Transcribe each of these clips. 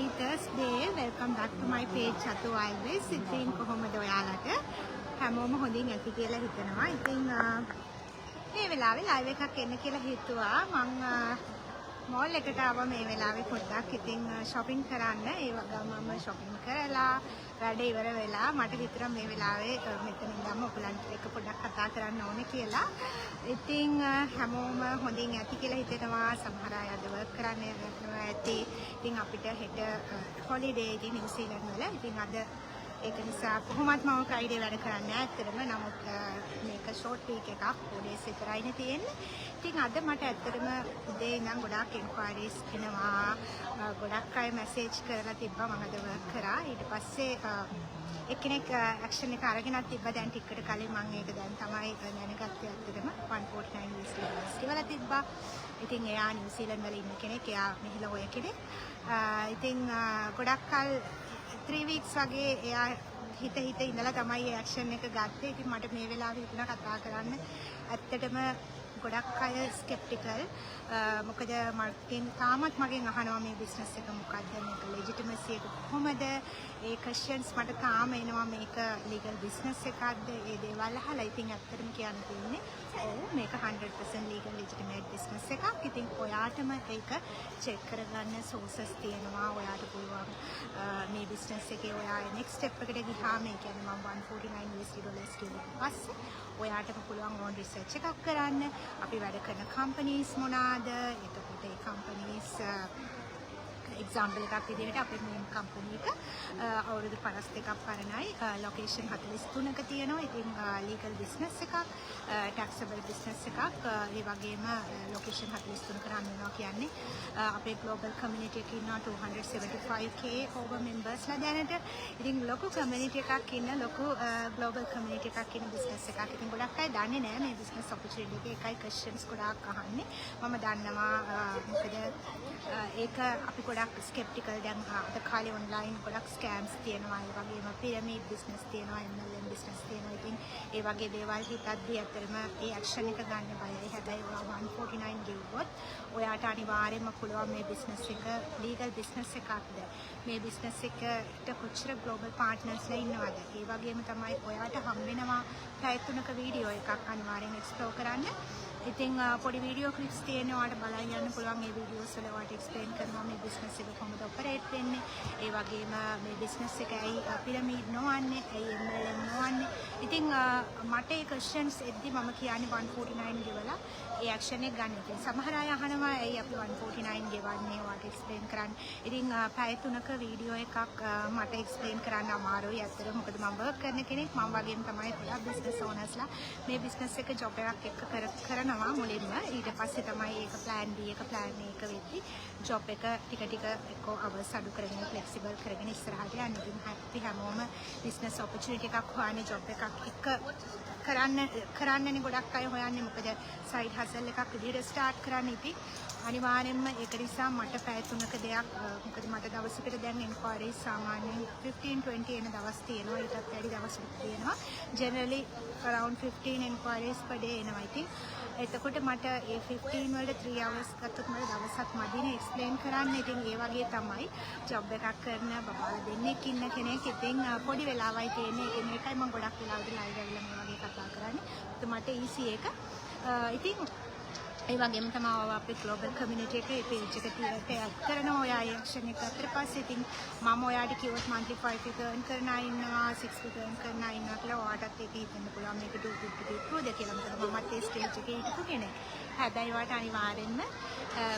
Happy Thursday. Welcome back to my page Chatu Always. ඉතින් කොහොමද ඔයාලට? හැමෝම හොඳින් ඇති කියලා හිතනවා. ඉතින් මේ වෙලාවේ live එකක් එන්න කියලා හිතුවා. මම mall එකට ආවා මේ වෙලාවේ පොඩ්ඩක් ඉතින් shopping කරන්න. ඒ වගේම මම shopping කරලා වැඩ ඉවර වෙලා මට හිතුණා මේ වෙලාවේ මෙතන ඉඳන්ම ඔයගලන්ට එක පොඩ්ඩක් කතා කරන්න ඕනේ කියලා. ඉතින් හැමෝම හොඳින් ඇති කියලා හිතෙනවා. සමහර අය අද work කරන්න යනවා ඇති. ඉතින් අපිට හෙට holiday ඉතින් නිව්සීලන්ත වල. ඉතින් අද ඒක නිසා කොහොමත් මම Friday වැඩ කරන්නේ ඇත්තටම. නමුත් මේක short week එකක් 4 days විතරයිනේ තියෙන්නේ. ඉතින් අද මට ඇත්තටම උදේ ඉඳන් ගොඩාක් enquiries එනවා. ගොඩක් අය message කරලා තිබ්බා මම අද work කරා. ඊට පස්සේ එක්කෙනෙක් action එක අරගෙනත් තිබ්බා. දැන් ටිකකට කලින් මම ඒක දැන් තමයි දැනගත්තේ ඇත්තටම 149 University වල තිබ්බා. ඉතින් එයා නිව්සීලන්ත වල ඉන්න කෙනෙක්. එයා මෙහෙල ඔය කෙනෙක්. ඉතින් ගොඩක් කල් 3 weeks වගේ එයා හිත ඉඳලා තමයි ඒ action එක ගත්තේ. ඉතින් මට මේ වෙලාවේ හිතුණා කතා කරන්න. ඇත්තටම ගොඩක් අය skeptical. මොකද මගෙන් තාමත් මගෙන් අහනවා මේ business එක මොකද්ද, මේක legitimacy එක කොහොමද? ඒ questions මට තාම එනවා. මේක legal business එකක්ද? ඒ දේවල් අහලා ඉතින් ඇත්තටම කියන්න තියෙන්නේ ඔව් මේක 100% legal legitimate business එකක්. ඉතින් ඔයාටම ඒක check කරගන්න sources තියෙනවා. ඔයාට පුළුවන් මේ business එකේ ඔයා next step එකට ගියාම ඒ කියන්නේ මම 149 US $2 පස්සේ ඔයාටම පුළුවන් own research එකක් කරන්න. අපි වැඩ කරන companies මොනවාද? එතකොට ඒ companies example එකක් විදිහට අපේ main company එක අවුරුදු 52ක් පරණයි. location 43ක තියෙනවා. ඉතින් legal business එකක්, taxable business එකක්. ඒ වගේම location 43ක රන් වෙනවා කියන්නේ අපේ global community එකේ ඉන්නවා 275k over members ලා දැනට. ඉතින් ලොකු community එකක් ඉන්න ලොකු global community එකක් ඉන්න business එකක්. ඉතින් ගොඩක් අය දන්නේ නැහැ මේ business opportunity එකේ. එකයි questions ගොඩාක් අහන්නේ. මම දන්නවා මොකද ඒක අපි ගොඩක් skeptical. දැන් අද කාලේ online ගොඩක් scams තියෙනවා. ඒ වගේම pyramid business තියෙනවා, MLM business තියෙනවා. ඉතින් ඒ වගේ දේවල් හිතද්දී ඇත්තටම ඒ action එක ගන්න බයයි. හැබැයි ඔයා 149 ගෙවුවොත් ඔයාට අනිවාර්යයෙන්ම පුළුවන් මේ business එක legal business එකක්ද, මේ business එකට කොච්චර global partners ලා ඉන්නවද, ඒ වගේම තමයි ඔයාට හම් වෙනවා පැය 3ක වීඩියෝ එකක් අනිවාර්යෙන් explore කරන්න. ඉතින් පොඩි වීඩියෝ ක්ලිප්ස් තියෙනවා. ඔයාලට බලන්න යන්න පුළුවන්. මේ වීඩියෝස් වල ඔයාලට එක්ස්ප්ලেইন කරනවා මේ බිස්නස් එක කොහොමද ඔපරේට් වෙන්නේ. ඒ වගේම මේ බිස්නස් එක ඇයි පිරමීඩ් නොවන්නේ, ඇයි MLM නොවන්නේ. ඉතින් මට ඒ ක්වෙස්චන්ස් එද්දි මම කියන්නේ 149 ගෙවලා ඒ ඇක්ෂන් එක ගන්න. ඉතින් සමහර අය අහනවා ඇයි අපි 149 ගෙවන්නේ, ඔයාලට එක්ස්ප්ලেইন කරන්න. ඉතින් පැය 3ක වීඩියෝ එකක් මට එක්ස්ප්ලেইন කරන්න අමාරුයි ඇත්තට. මොකද මම වර්ක් කරන කෙනෙක්. මම වගේම තමයි ගොඩක් බිස්නස් ඕනර්ස්ලා මේ බිස්නස් එක ජොබ් එකක් එක්ක කරනවා මුලින්ම. ඊට පස්සේ තමයි ඒක plan B එක plan A එක වෙද්දි ජොබ් එක ටික එක්ක අවස් අඩු කරගෙන flexible කරගෙන ඉස්සරහට යන්න. ඉතින් අපි හැමෝම business opportunity එකක් හොයන්නේ ජොබ් එකක් එක්ක කරන්නනේ ගොඩක් අය හොයන්නේ. මොකද side hustle එකක් විදිහට start කරන්න. ඉතින් අනිවාර්යෙන්ම ඒක නිසා මට පැය 3ක දෙයක් මොකද මට දවසකට දැන් enquiries සාමාන්‍යයෙන් 15-20 එන දවස් තියෙනවා. ඊටත් වැඩි දවස්වල තියෙනවා. generally around 15 enquiries per day එනවා. ඉතින් එතකොට මට ඒ 15 වලට 3 hours ගත්තොත් මට දවසක් මදිනේ explain කරන්න. ඉතින් ඒ වගේ තමයි job එකක් කරන බබාලා දෙන්නෙක් ඉන්න කෙනෙක්. ඉතින් පොඩි වෙලාවයි තියෙන්නේ. ඒකෙන් එකයි මම ගොඩක් වෙලාවට live ඇවිල්ලා මේ වගේ කතා කරන්නේ. ඒත් මට easy එක. ඉතින් ඒ වගේම තමයි අපේ global community එකේ page එක tag කරනවා. ඔයා action එක අතර පස්සේ ඉතින් මම ඔයාට කිව්වොත් monthly 5 figure earn කරන අය ඉන්නවා, 6 figure earn කරන අය ඉන්නවා කියලා ඔයාටත් ඒක හිතන්න පුළුවන්. මේක do good to be true ද කියලා. මොකද මමත් ඒ stage එකේ හිටපු කෙනෙක්. හැබැයි ඔයාට අනිවාර්යෙන්ම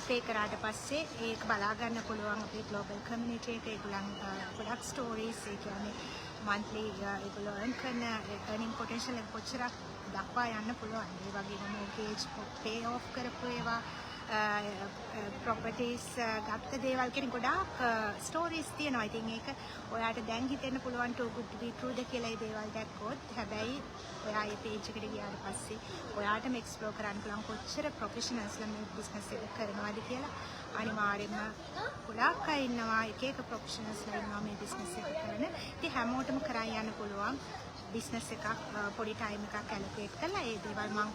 pay කරාට පස්සේ ඒක බලා ගන්න පුළුවන් අපේ global community එකේ. ඒගොල්ලන් ගොඩක් stories ඒ කියන්නේ monthly ඒගොල්ලෝ earn කරන earning potential එක කොච්චරක් දක්වා යන්න පුළුවන්. ඒ වගේම mortgage pay off කරපු ඒවා, properties ගත්ත දේවල් කියන ගොඩාක් stories තියෙනවා. ඉතින් ඒක ඔයාට දැන් හිතෙන්න පුළුවන් too good to be true ද කියලා ඒ දේවල් දැක්කොත්. හැබැයි ඔයා මේ page එකට ගියාට පස්සේ ඔයාටම explore කරන්න පුළුවන් කොච්චර professionalsලා මේ business එක කරනවාද කියලා. අනිවාර්යෙන්ම ගොඩාක් අය ඉන්නවා, එක professionalsලා ඉන්නවා මේ business එක කරන. ඉතින් හැමෝටම කරන් යන්න පුළුවන්. බිස්නස් එකක් පොඩි ටයිම් එකක් ඇලොකේට් කරලා ඒ දේවල් මම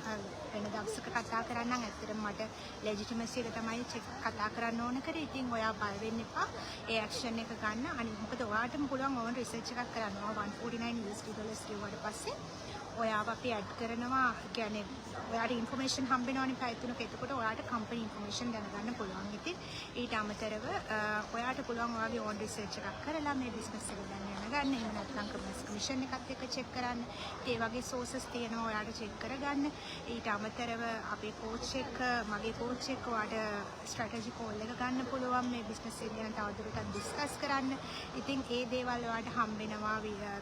වෙන දවසක කතා කරන්නම්. ඇත්තටම මට ලෙජිටිමසි එක තමයි කතා කරන්න ඕන කරේ. ඉතින් ඔයා බය වෙන්න එපා. ඒ ඇක්ෂන් එක ගන්න. අනිත් මොකද ඔයාටම පුළුවන් ඕන රිසර්ච් එකක් කරන්න. $149 කිව්වට පස්සේ ඔයාව අපි ඇඩ් කරනවා. කියන්නේ ඔයාට ඉන්ෆර්මේෂන් හම්බෙනවනේ පැය 3ක. එතකොට ඔයාට කම්පැනි ඉන්ෆර්මේෂන් දැනගන්න පුළුවන්. ඉතින් ඊට අමතරව ඔයාට පුළුවන් ඔයාගේ ඕන් රිසර්ච් එකක් කරලා මේ බිස්නස් එක දැන් යන ගන්න. එහෙම නැත්නම් කමිෂන් එකත් එක්ක චෙක් කරන්න. ඒ වගේ සෝසස් තියෙනවා ඔයාට චෙක් කරගන්න. ඊට අමතරව අපේ කෝච් එක මගේ කෝච් එක ඔයාට ස්ට්‍රැටජි කෝල් එක ගන්න පුළුවන් මේ බිස්නස් එක ගැන තවදුරටත් ඩිස්කස් කරන්න. ඉතින් ඒ දේවල් ඔයාට හම්බෙනවා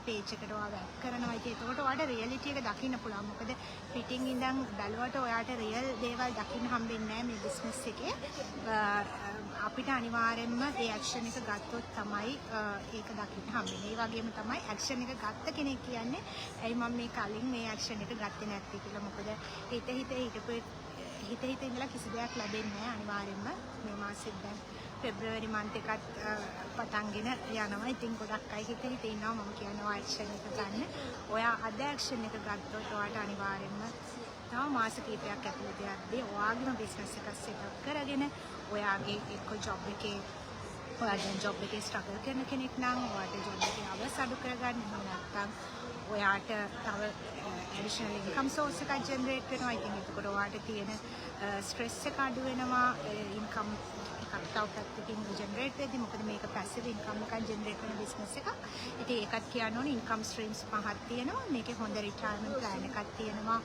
පේජ් එකට ඔයාව ඇඩ් කරනවා. ඉතින් එතකොට ඔයාට රියැලිටි එක දකින්න පුළුවන්. මොකද පිටින් ඉඳන් බැලුවට ඔයාට රියල් දේවල් දකින්න හම්බෙන්නේ නැහැ මේ බිස්නස් එකේ. අපිට අනිවාර්යෙන්ම ඒ ඇක්ෂන් එක ගත්තොත් තමයි ඒක දකින්න හම්බෙන්නේ. ඒ වගේම තමයි ඇක්ෂන් එක ගත්ත කෙනෙක් කියන්නේ ඇයි මම මේ කලින් මේ ඇක්ෂන් එක ගත්තේ නැත්තේ කියලා. මොකද හිත ඉඳලා කිසි දෙයක් ලැබෙන්නේ නැහැ. අනිවාර්යෙන්ම මේ මාසෙත් දැන් February month එකත් පටන්ගෙන යනවා. ඉතින් ගොඩක් අය හිත ඉන්නවා මම කියනවා ඇක්ෂන් එක ගන්න. ඔයා අද ඇක්ෂන් එක ගත්තොත් ඔයාට අනිවාර්යෙන්ම තව මාස කිහිපයක් ඇතුළත යද්දී ඔයාගේම බිස්නස් එකක් සෙට් අප් කරගෙන ඔයාගේ එක්ක ජොබ් එකේ ඔයා දැන් ජොබ් එකේ ස්ට්‍රගල් කරන කෙනෙක් නම් ඔයාට ජොබ් එකේ අවස් අඩු කරගන්න. එහෙම නැත්නම් ඔයාට තව ඇඩිෂනල් ඉන්කම් සෝස් එකක් ජෙනරේට් වෙනවා. ඉතින් එතකොට ඔයාට තියෙන ස්ට්‍රෙස් එක අඩු වෙනවා. ඉන්කම් එකක් තව පැත්තකින් ජෙනරේට් වෙද්දී මොකද මේක පැසිව් ඉන්කම් එකක් ජෙනරේට් වෙන බිස්නස් එකක්. ඉතින් ඒකත් කියන්න ඕනේ ඉන්කම් ස්ට්‍රීම්ස් පහක් තියෙනවා. මේකේ හොඳ රිටයර්මන්ට් ප්ලෑන් එකක් තියෙනවා.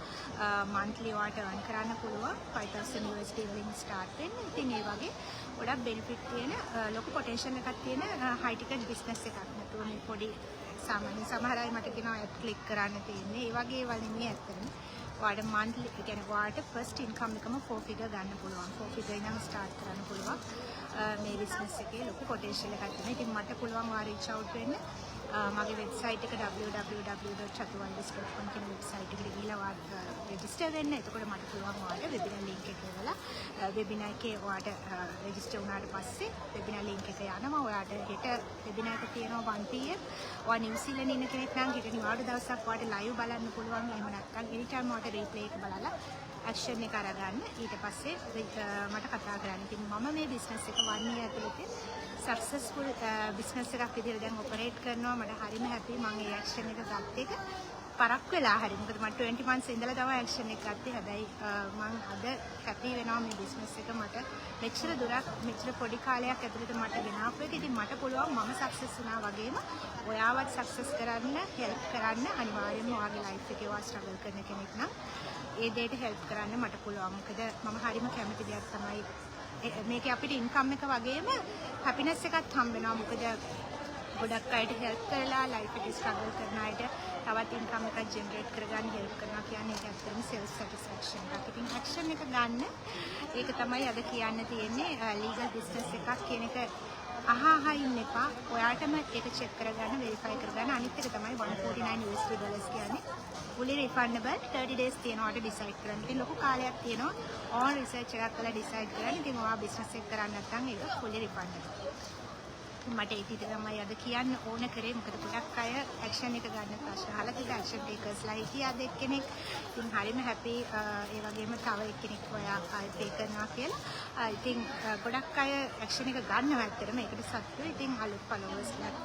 මන්ත්ලි ඔයාට earn කරන්න පුළුවන් $5,000 වලින් ස්ටාර්ට් වෙන්න. ඉතින් ඒ වගේ ගොඩක් බෙනිෆිට් තියෙන ලොකු පොටෙන්ෂල් එකක් තියෙන හයි ටිකට් බිස්නස් එකක්. නැතුව මේ පොඩි සාමාන්‍ය සමහර අය මට කියනවා ඇඩ් ක්ලික් කරන්න තියෙන්නේ. ඒ වගේ ඒවා නෙමෙයි ඇත්තටම. ඔයාට මන්ත්ලි කියන්නේ ඔයාට ෆස්ට් ඉන්කම් එකම 4 ෆිගර් ගන්න පුළුවන්. 4 ෆිගර් ඉඳන් ස්ටාර්ට් කරන්න පුළුවන්. මේ බිස්නස් එකේ ලොකු පොටෙන්ෂල් එකක් තියෙනවා. ඉතින් මට පුළුවන් ඔයා රීච් අවුට් වෙන්න. මගේ වෙබ්සයිට් එක www.chaturandis.com කියන වෙබ්සයිට් එකට ගිහලා ඔයාට රෙජිස්ටර් වෙන්න. එතකොට මට පුළුවන් ඔයාට වෙබිනාර් ලින්ක් එක එවලා වෙබිනාර් එකේ ඔයාට රෙජිස්ටර් වුණාට පස්සේ වෙබිනාර් ලින්ක් එක යනවා. ඔයාට හෙට වෙබිනාර් එක තියෙනවා 1 pm. ඔයා නිව්සීලන්තේ ඉන්න කෙනෙක් නම් හෙට නිවාඩු දවසක් ඔයාට ලයිව් බලන්න පුළුවන්. එහෙම නැත්නම් එනි ටයිම් ඔයාට රීප්ලේ එක බලලා ඇක්ෂන් එක අරගන්න. ඊට පස්සේ මට කතා කරන්න. ඉතින් මම මේ බිස්නස් එක 1 year ඇතුළත සක්සස්ෆුල් බිස්නස් එකක් විදිහට දැන් ඔපරේට් කරනවා. මට හරිම හැපි. මම ඒ ඇක්ෂන් එක ගත්ත එක පරක් වෙලා හරි. මොකද මම 20 months ඉඳලා තමයි ඇක්ෂන් එක ගත්තේ. හැබැයි මම අද හැපි වෙනවා මේ බිස්නස් එක මට මෙච්චර දුරක් මෙච්චර පොඩි කාලයක් ඇතුළත මට ගෙනාපු එක. ඉතින් මට පුළුවන් මම සක්සස් වුණා වගේම ඔයාවත් සක්සස් කරන්න හෙල්ප් කරන්න. අනිවාර්යයෙන්ම ඔයාගේ ලයිෆ් එකේ ඔයා ස්ට්‍රගල් කරන කෙනෙක් නම් ඒ දෙයට හෙල්ප් කරන්න මට පුළුවන්. මොකද මම හරිම කැමති දෙයක් තමයි මේකේ අපිට ඉන්කම් එක වගේම හැපිනස් එකත් හම්බ වෙනවා. මොකද ගොඩක් අයට හෙල්ප් කරලා ලයිෆ් එකේ ස්ට්‍රගල් කරන අයට තවත් ඉන්කම් එකක් ජෙනරේට් කරගන්න හෙල්ප් කරනවා කියන්නේ ඒක ඇත්තටම සෙල්ෆ් සැටිස්ෆැක්ෂන් එකක්. ඉතින් ඇක්ෂන් එක ගන්න ඒක තමයි අද කියන්න තියෙන්නේ. ලීගල් බිස්නස් එකක් කියන එක අහහ ඉන්න එපා. ඔයාටම ඒක චෙක් කරගන්න වෙරිෆයි කරගන්න. අනිත් එක තමයි $149 කියන්නේ fully refundable 30 days තියෙනවාට ඩිසයිඩ් කරන්න. ඉතින් ලොකු කාලයක් තියෙනවා ඕන් රිසර්ච් එකක් කරලා ඩිසයිඩ් කරන්න. ඉතින් ඔයා බිස්නස් එක කරන්න නැත්නම් ඒක fully refundable. මට ඒක තමයි අද කියන්න ඕන කරේ. මොකද ගොඩක් අය ඇක්ෂන් එක ගන්න ප්‍රශ්න අහලා තියෙන ඇක්ෂන් ටේකර්ස්ලා හිටියා දෙක්කෙනෙක්. ඉතින් හරිම හැපි. ඒ වගේම තව එක්කෙනෙක් ඔයා ආයෙ පේ කරනවා කියලා. ඉතින් ගොඩක් අය ඇක්ෂන් එක ගන්නවා ඇත්තටම. ඒකට සතුටුයි. ඉතින් අලුත් ෆලෝවර්ස්ලාට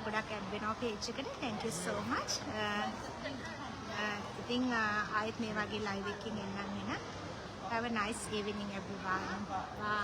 ගොඩක් ඇඩ් වෙනවා පේජ් එකට. thank you so much. ඉතින් ආයෙත් මේ වගේ ලයිව් එකකින් එන්නම් එන. have a nice evening everyone. Bye.